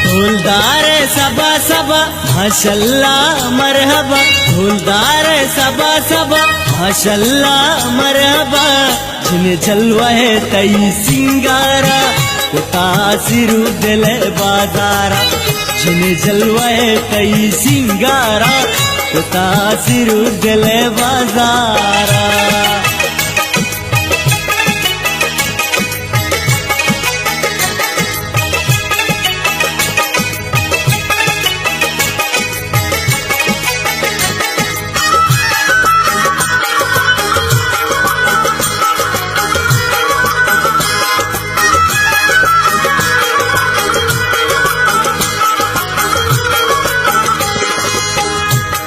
फूलदार सबा सबा माशल्लाह मरहबा, फूलदार सबा सबा माशल्लाह मरहबा। जिन जलवा है तई सिंगारा तो तासिरु दिल बाजारा, जिन जलवा है तई सिंगारा तो तासिरु दिल बाजारा।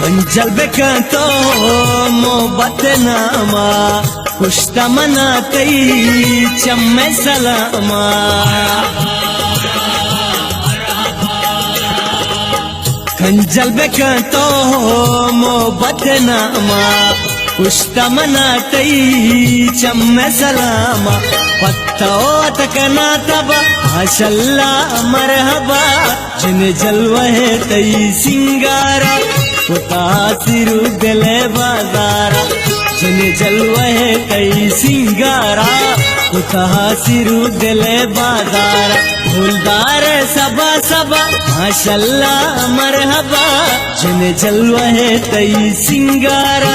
कंजल बेकतो मोहब्बत नामा, कुश्ता मनाती चम्मे सलामा। कंजल बेकतो मोहब्बत नामा, कुश्ता मनाती चम्मे सलामा। पत्तो तकना तबा माशल्लाह मरहबा, जिन जलवा है तई सिंगारा वो तासिरु दिल बाजारा। जिन जलवा है तई सिंगारा वो तासिरु दिल बाजारा। फूलदार सबा सबा माशल्लाह मरहबा, जिन जलवा है तई सिंगारा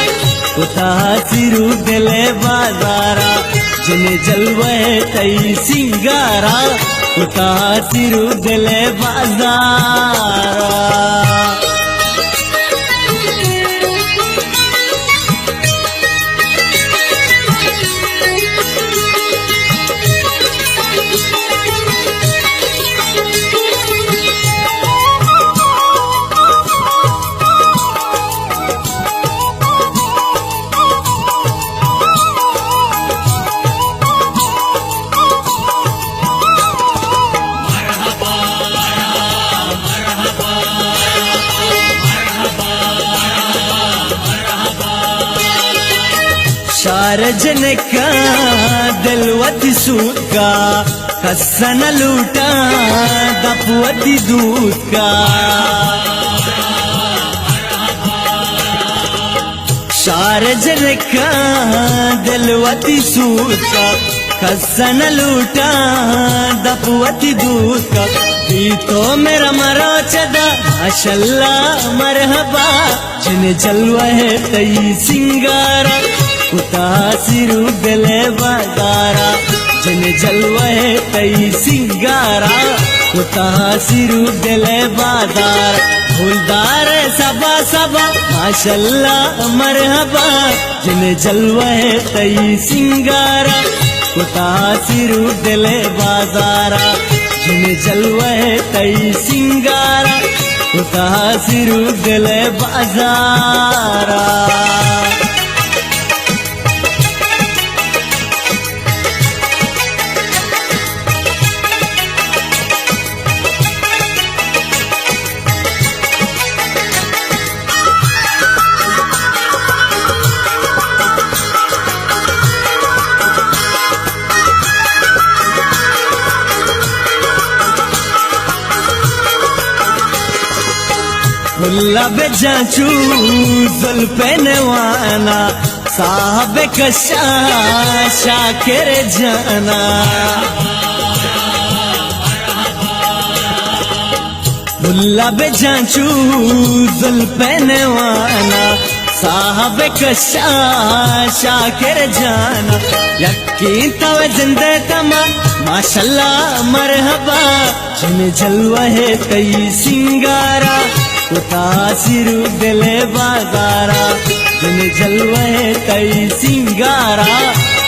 वो तासिरु दिल बाजारा। जिन जलवा है तई सिंगारा वो तासिरु दिल बाजारा। शारजन का दिलवती सूद का, कसन लूटा दपवती दूध का। शारजन का दिलवती सूद का, कसन लूटा दपवती दूध का। तो मेरा मरा चदा माशल्लाह मरहबा, जिन जलवा है तई सिंगारा वो तासिरु दिल बाजारा। जिन जलवा है तई सिंगारा वो तासिरु दिल बाजारा। फूलदार सबा सबा माशल्लाह मरहबा, जिन जलवा है तई सिंगारा वो तासिरु दिल बाजारा। जिन जलवा है तई सिंगारा वो तासिरु दिल बाजारा। लब जाचू जुल्फे नवाना, साहब कशा शाकिर जाना। लब जाचू जुल्फे नवाना, साहब कशा शाकिर जाना। यकीन तव जिंदे तमा माशल्लाह मरहबा, जिन जलवा है तई सिंगारा उतासिरू दिले बाजारा जिन जलवे तई सिंगारा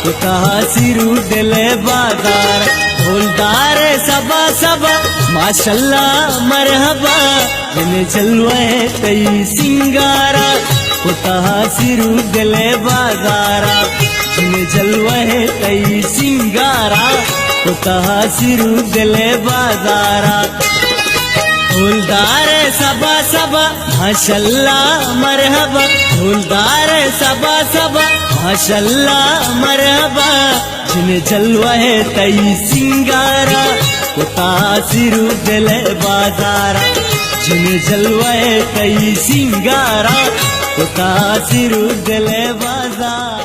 उतासिरू दिले बाजारा ढोलदार सबा सबा माशाल्लाह मरहबा जिन जलवे तई सिंगारा उतासिरू दिले बाजारा जिन जलवे तई सिंगारा उतासिरू दिले बाजारा ढोलदार सबा सबा माशाल्लाह मरहबा ढोलदार सबा सबा माशाल्लाह मरहबा जिन जलवे तई सिंगारा उतासिरू दिले बाजारा जिन जलवे तई सिंगारा उतासिरू दिले बाजारा।